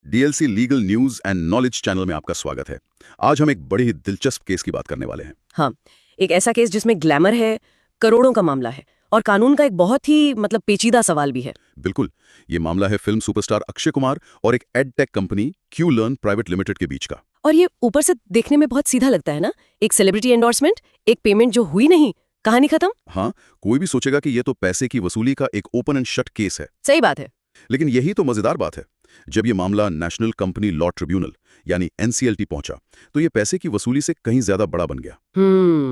DLC legal news and knowledge channel में आपका स्वागत है। आज हम एक बड़ी ही दिलचस्प केस की बात करने वाले हैं। हाँ, एक ऐसा केस जिसमें ग्लैमर है, करोड़ों का मामला है और कानून का एक बहुत ही पेचीदा सवाल भी है। बिल्कुल, ये मामला है फिल्म सुपरस्टार अक्षय कुमार और एक edtech company Q learn private limited के बीच का। और ये ऊपर से देखने में बहुत सीधा लगता है ना, एक सेलिब्रिटी एंडोर्समेंट, एक पेमेंट जो हुई नहीं, कहानी खत्म। हाँ, कोई भी सोचेगा कि ये तो पैसे की वसूली का एक ओपन एंड शट केस है। सही बात है। लेकिन यही तो मजेदार बात है। जब ये मामला नेशनल कंपनी लॉ ट्रिब्यूनल यानी एनसीएलटी पहुंचा तो ये पैसे की वसूली से कहीं ज्यादा बड़ा बन गया।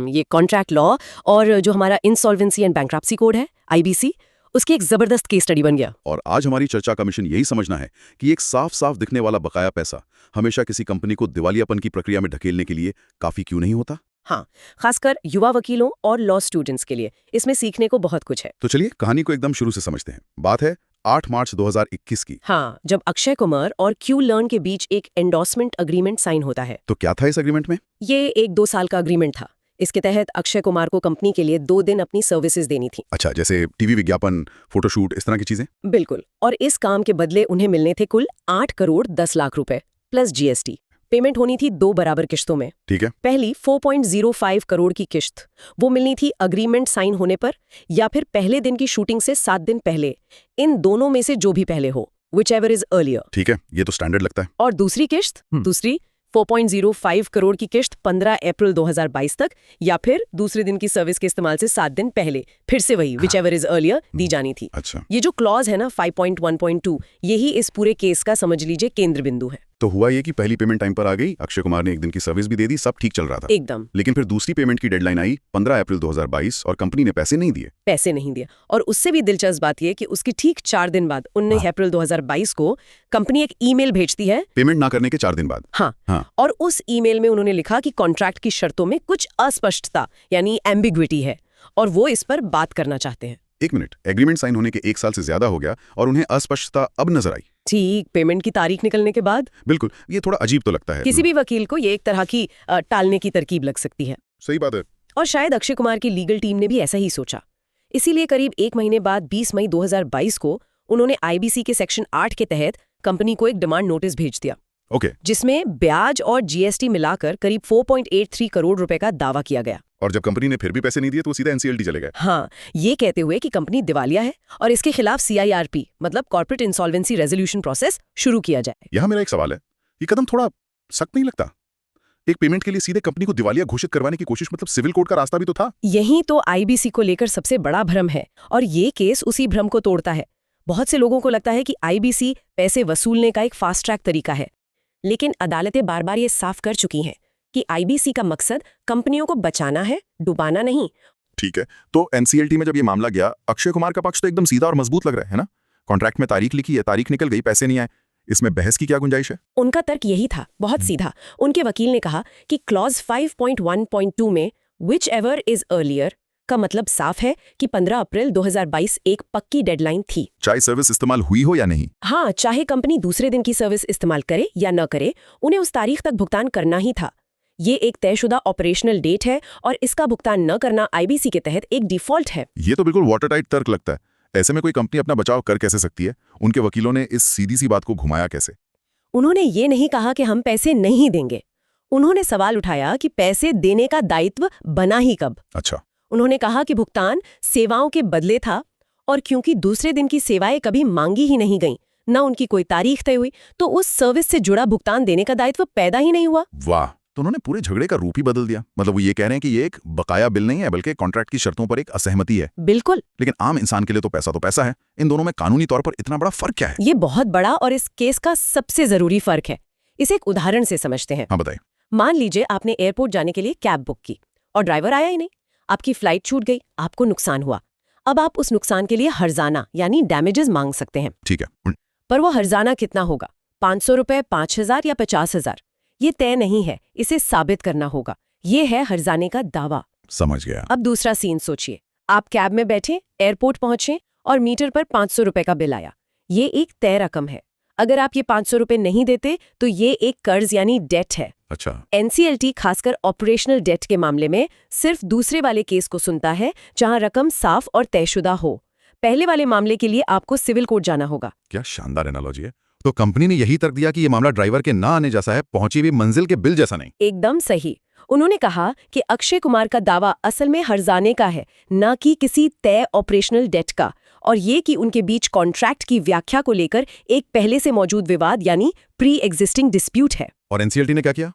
ये कॉन्ट्रैक्ट लॉ और जो हमारा इंसॉल्वेंसी एंड बैंक्रप्सी कोड है, आईबीसी, उसकी एक जबरदस्त केस स्टडी बन गया। और आज हमारी चर्चा का मिशन यही समझना है कि एक साफ साफ दिखने वाला बकाया पैसा हमेशा किसी कंपनी को दिवालियापन की प्रक्रिया में ढकेलने के लिए काफी क्यों नहीं होता। हाँ, खासकर युवा वकीलों और लॉ स्टूडेंट्स के लिए इसमें सीखने को बहुत कुछ है। तो चलिए कहानी को एकदम शुरू से समझते हैं। बात है 8 मार्च 2021 की। हाँ, जब अक्षय कुमार और क्यू लर्न के बीच एक एंडोर्समेंट अग्रीमेंट साइन होता है। तो क्या था इस एग्रीमेंट में? ये 1-2 साल का अग्रीमेंट था। इसके तहत अक्षय कुमार को कंपनी के लिए 2 दिन अपनी सर्विसेज देनी थी। अच्छा, जैसे टीवी विज्ञापन, फोटोशूट, इस तरह की चीजें। बिल्कुल, और इस काम के बदले उन्हें मिलने थे कुल 8 करोड़ 10 लाख रुपए प्लस जीएसटी। पेमेंट होनी थी 2 बराबर किश्तों में। ठीक है। पहली 4.05 करोड़ की किश्त वो मिलनी थी अग्रीमेंट साइन होने पर या फिर पहले दिन की शूटिंग से 7 दिन पहले, इन दोनों में से जो भी पहले हो, whichever is earlier। ठीक है, ये तो स्टैंडर्ड लगता है। और दूसरी किश्त, दूसरी 4.05 करोड़ की किश्त 15 अप्रैल 2022 तक या फिर दूसरे दिन की सर्विस के इस्तेमाल से 7 दिन पहले, फिर से वही whichever is earlier दी जानी थी। अच्छा, ये जो क्लॉज है ना 5.1.2, यही इस पूरे केस का समझ लीजिए केंद्र बिंदु है। तो हुआ ये कि पहली पेमेंट टाइम पर आ गई, अक्षय कुमार ने एक दिन की सर्विस भी दे दी, सब ठीक चल रहा था एकदम। लेकिन फिर दूसरी पेमेंट की डेडलाइन आई 15 अप्रैल 2022 और कंपनी ने पैसे नहीं दिए। और उससे भी दिलचस्प बात यह कि उसकी ठीक 4 दिन बाद 19 अप्रैल 2022 को कंपनी एक ईमेल भेजती है पेमेंट ना करने के 4 दिन बाद। हाँ। और उस ईमेल में उन्होंने लिखा कि कॉन्ट्रैक्ट की शर्तों में कुछ अस्पष्टता यानी एम्बिग्विटी है और वो इस पर बात करना चाहते हैं। एक मिनट, एग्रीमेंट साइन होने के 1 साल से ज्यादा हो गया और उन्हें अस्पष्टता अब नजर आई। ठीक, पेमेंट की तारीख निकलने के बाद। बिल्कुल, ये थोड़ा अजीब तो लगता है। किसी भी वकील को ये एक तरह की टालने की तरकीब लग सकती है। सही बात है। और शायद अक्षय कुमार की लीगल टीम ने भी ऐसा ही सोचा। इसीलिए करीब 1 महीने बाद 20 मई 2022 को उन्होंने आईबीसी के सेक्शन 8 के तहत कंपनी को एक डिमांड नोटिस भेज दिया। ओके। जिसमें ब्याज और जीएसटी मिलाकर करीब 4.83 करोड़ रुपए का दावा किया गया। और जब कंपनी ने फिर भी पैसे नहीं दिए तो सीधा एनसीएलटी चले गए। हाँ, ये कहते हुए कि कंपनी दिवालिया है और इसके खिलाफ सीआईआरपी मतलब कॉर्पोरेट इंसॉल्वेंसी रेजोल्यूशन प्रोसेस शुरू किया जाए। यहाँ मेरा एक सवाल है, ये कदम थोड़ा सख्त नहीं लगता? एक पेमेंट के लिए सीधे कंपनी को दिवालिया घोषित करवाने की कोशिश, मतलब सिविल कोर्ट का रास्ता भी तो था। यही तो आईबीसी को लेकर सबसे बड़ा भ्रम है और ये केस उसी भ्रम को तोड़ता है। बहुत से लोगों को लगता है कि आईबीसी पैसे वसूलने का एक फास्ट ट्रैक तरीका है, लेकिन अदालतें बार बार ये साफ कर चुकी हैं कि आईबीसी का मकसद कंपनियों को बचाना है, डुबाना नहीं। ठीक है, तो एनसीएलटी में जब ये मामला गया, अक्षय कुमार का पक्ष तो एकदम सीधा और मजबूत लग रहा है ना? कॉन्ट्रैक्ट में तारीख लिखी है, तारीख निकल गई, पैसे नहीं आए, इसमें बहस की क्या गुंजाइश है? उनका तर्क यही था, बहुत सीधा। उनके वकील ने कहा कि क्लॉज 5.1.2 में whichever is earlier का मतलब साफ है कि 15 अप्रैल 2022 एक पक्की डेडलाइन थी। चाहे सर्विस इस्तेमाल हुई हो या नहीं। हाँ, चाहे कंपनी दूसरे दिन की सर्विस इस्तेमाल करे या न करे, उन्हें उस तारीख तक भुगतान करना ही था। ये एक तयशुदा ऑपरेशनल डेट है और इसका भुगतान न करना आईबीसी के तहत एक डिफॉल्ट है। ये तो बिल्कुल वाटरटाइट तर्क लगता है। ऐसे में कोई कंपनी अपना बचाव कर कैसे सकती है? उनके वकीलों ने इस सीधी सी बात को घुमाया कैसे? उन्होंने ये नहीं कहा कि हम पैसे नहीं देंगे। उन्होंने सवाल उठाया कि पैसे देने का दायित्व बना ही कब। अच्छा। उन्होंने कहा कि भुगतान सेवाओं के बदले था और क्योंकि दूसरे दिन की सेवाएं कभी मांगी ही नहीं गईं, न उनकी कोई तारीख तय हुई, तो उस सर्विस से जुड़ा भुगतान देने का दायित्व पैदा ही नहीं हुआ। वाह, तो उन्होंने पूरे झगड़े का रूप ही बदल दिया। मतलब वो ये कह रहे हैं कि ये एक बकाया बिल नहीं है बल्कि कॉन्ट्रैक्ट की शर्तों पर एक असहमति है। बिल्कुल। लेकिन आम इंसान के लिए तो पैसा है। इन दोनों में कानूनी तौर पर इतना बड़ा फर्क क्या है? ये बहुत बड़ा और इस केस का सबसे जरूरी फर्क है। इसे एक उदाहरण से समझते हैं। हाँ, बताइए। मान लीजिए आपने एयरपोर्ट जाने के लिए कैब बुक की और ड्राइवर आया ही नहीं, आपकी फ्लाइट छूट गई, आपको नुकसान हुआ। अब आप उस नुकसान के लिए हर्जाना यानी डैमेजेस मांग सकते हैं। ठीक है। पर वो हर्जाना कितना होगा? 500 रुपए, 5,000 या 50,000? ये तय नहीं है, इसे साबित करना होगा। ये है हर्जाने का दावा। समझ गया। अब दूसरा सीन सोचिए, आप कैब में बैठे, एयरपोर्ट पहुंचे और मीटर पर 500 रुपए का बिल आया। ये एक तय रकम है। अगर आप ये 500 रुपए नहीं देते तो ये एक कर्ज यानी डेट है। अच्छा। एनसीएलटी खासकर ऑपरेशनल डेट के मामले में सिर्फ दूसरे वाले केस को सुनता है जहां रकम साफ और तयशुदा हो। पहले वाले मामले के लिए आपको सिविल कोर्ट जाना होगा। क्या शानदार एनालॉजी है। तो कंपनी ने यही तर्क दिया कि ये मामला ड्राइवर के ना आने जैसा है, पहुंची हुई मंजिल के बिल जैसा नहीं। एकदम सही। उन्होंने कहा कि अक्षय कुमार का दावा असल में हर्जाने का है, न कि किसी तय ऑपरेशनल डेट का, और ये कि उनके बीच कॉन्ट्रैक्ट की व्याख्या को लेकर एक पहले से मौजूद विवाद यानी प्री एग्जिस्टिंग डिस्प्यूट है। और एनसीएलटी ने क्या किया?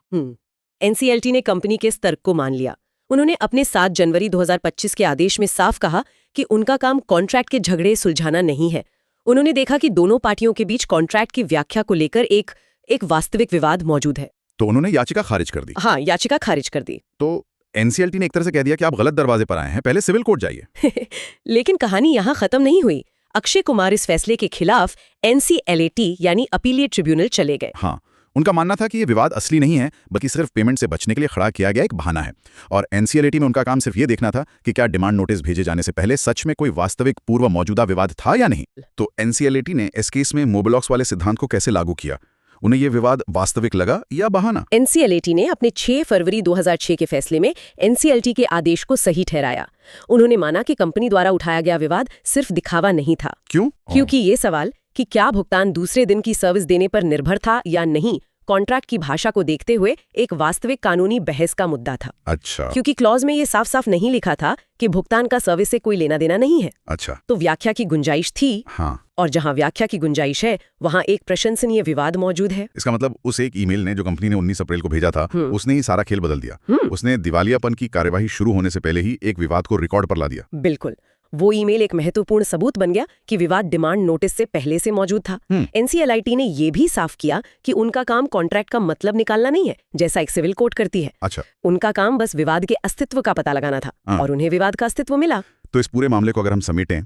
एनसीएलटी ने कंपनी के इस तर्क को मान लिया। उन्होंने अपने 7 जनवरी 2025 के आदेश में साफ कहा कि उनका काम कॉन्ट्रैक्ट के झगड़े सुलझाना नहीं है। उन्होंने देखा कि दोनों पार्टियों के बीच कॉन्ट्रैक्ट की व्याख्या को लेकर एक वास्तविक विवाद मौजूद है। तो उन्होंने याचिका खारिज कर दी। हाँ, याचिका खारिज कर दी। तो एनसीएलटी ने एक तरह से कह दिया कि आप गलत दरवाजे पर आए हैं, पहले सिविल कोर्ट जाइए। लेकिन कहानी यहाँ खत्म नहीं हुई। अक्षय कुमार इस फैसले के खिलाफ एनसीएलएटी यानी अपीलिएट ट्रिब्यूनल चले गए। हाँ, उनका मानना था कि ये विवाद असली नहीं है, बल्कि सिर्फ पेमेंट से बचने के लिए खड़ा किया गया एक बहाना है। और एनसीएलएटी में उनका काम सिर्फ ये देखना था कि क्या डिमांड नोटिस भेजे जाने से पहले सच में कोई वास्तविक पूर्व मौजूदा विवाद था या नहीं। तो एनसीएलएटी ने इस केस में मोबिलॉक्स वाले सिद्धांत को कैसे लागू किया? उन्हें ये विवाद वास्तविक लगा या बहाना? एनसीएलएटी ने अपने 6 फरवरी 2006 के फैसले में एनसीएलटी के आदेश को सही ठहराया। उन्होंने माना कि कंपनी द्वारा उठाया गया विवाद सिर्फ दिखावा नहीं था। क्यों? क्योंकि ये सवाल कि क्या भुगतान दूसरे दिन की सर्विस देने पर निर्भर था या नहीं, कॉन्ट्रैक्ट की भाषा को देखते हुए एक वास्तविक कानूनी बहस का मुद्दा था। अच्छा। क्योंकि क्लॉज में ये साफ साफ नहीं लिखा था कि भुगतान का सर्विस से कोई लेना देना नहीं है। अच्छा। तो व्याख्या की गुंजाइश थी। हाँ। और जहां व्याख्या की गुंजाइश है वहां एक प्रशंसनीय विवाद मौजूद है। इसका मतलब उस एक ईमेल ने जो कंपनी ने 19 अप्रैल को भेजा था, उसने ही सारा खेल बदल दिया। उसने दिवालियापन की कार्यवाही शुरू होने से पहले ही एक विवाद को रिकॉर्ड पर ला दिया। बिल्कुल। वो ईमेल एक महत्वपूर्ण सबूत बन गया कि विवाद डिमांड नोटिस से पहले से मौजूद था। एनसीएलआईटी ने ये भी साफ किया कि उनका काम कॉन्ट्रैक्ट का मतलब निकालना नहीं है, जैसा एक सिविल कोर्ट करती है। अच्छा। उनका काम बस विवाद के अस्तित्व का पता लगाना था, और उन्हें विवाद का अस्तित्व मिला। तो इस पूरे मामले को अगर हम समेटें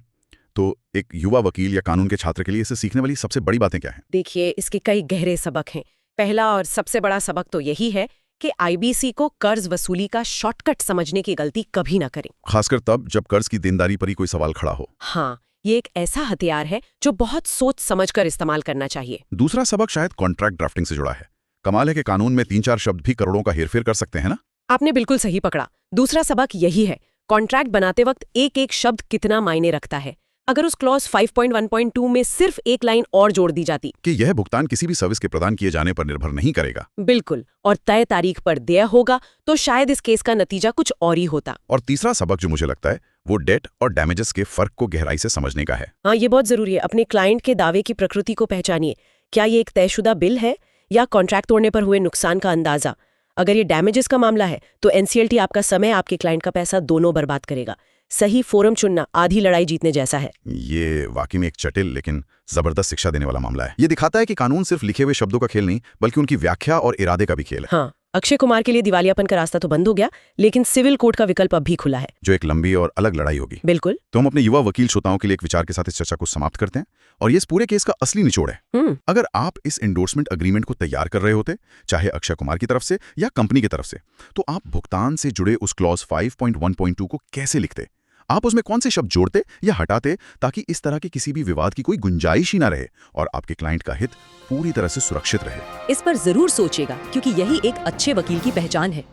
तो एक युवा वकील या कानून के छात्र के लिए इससे सीखने वाली सबसे बड़ी बातें क्या हैं? देखिए, इसके कई गहरे सबक हैं। पहला और सबसे बड़ा सबक तो यही है कि आईबीसी को कर्ज वसूली का शॉर्टकट समझने की गलती कभी ना करें, खासकर तब जब कर्ज की देनदारी पर ही कोई सवाल खड़ा हो। हाँ, ये एक ऐसा हथियार है जो बहुत सोच समझकर इस्तेमाल करना चाहिए। दूसरा सबक शायद कॉन्ट्रैक्ट ड्राफ्टिंग से जुड़ा है। कमाल है कि कानून में 3-4 शब्द भी करोड़ों का हेरफेर कर सकते हैं ना। आपने बिल्कुल सही पकड़ा। दूसरा सबक यही है, कॉन्ट्रैक्ट बनाते वक्त एक एक शब्द कितना मायने रखता है। अगर उस क्लॉज 5.1.2 में सिर्फ एक लाइन और जोड़ दी जाती कि यह भुगतान किसी भी सर्विस के प्रदान किए जाने पर निर्भर नहीं करेगा, बिल्कुल, और तय तारीख पर देय होगा, तो शायद इस केस का नतीजा कुछ और ही होता। और तीसरा सबक जो मुझे लगता है वो डेट और डैमेजेस के फर्क को गहराई से समझने का है। हाँ, ये बहुत जरूरी है। अपने क्लाइंट के दावे की प्रकृति को पहचानिए। क्या ये एक तयशुदा बिल है या कॉन्ट्रैक्ट तोड़ने पर हुए नुकसान का अंदाजा? अगर ये डैमेजेस का मामला है तो एनसीएलटी आपका समय, आपके क्लाइंट का पैसा दोनों बर्बाद करेगा। सही फोरम चुनना आधी लड़ाई जीतने जैसा है। ये वाकई में एक जटिल लेकिन जबरदस्त शिक्षा देने वाला मामला है। ये दिखाता है कि कानून सिर्फ लिखे हुए शब्दों का खेल नहीं, बल्कि उनकी व्याख्या और इरादे का भी खेल है। हाँ, अक्षय कुमार के लिए दिवालियापन का रास्ता तो बंद हो गया, लेकिन सिविल कोर्ट का विकल्प अब भी खुला है, जो एक लंबी और अलग लड़ाई होगी। बिल्कुल। तो हम अपने युवा वकील श्रोताओं के लिए एक विचार के साथ इस चर्चा को समाप्त करते हैं, और ये इस पूरे केस का असली निचोड़ है। अगर आप इस एंडोर्समेंट अग्रीमेंट को तैयार कर रहे होते, चाहे अक्षय कुमार की तरफ से या कंपनी की तरफ से, तो आप भुगतान से जुड़े उस क्लॉज 5.1.2 को कैसे लिखते? आप उसमें कौन से शब्द जोड़ते या हटाते ताकि इस तरह के किसी भी विवाद की कोई गुंजाइश ही ना रहे और आपके क्लाइंट का हित पूरी तरह से सुरक्षित रहे? इस पर जरूर सोचिएगा, क्योंकि यही एक अच्छे वकील की पहचान है।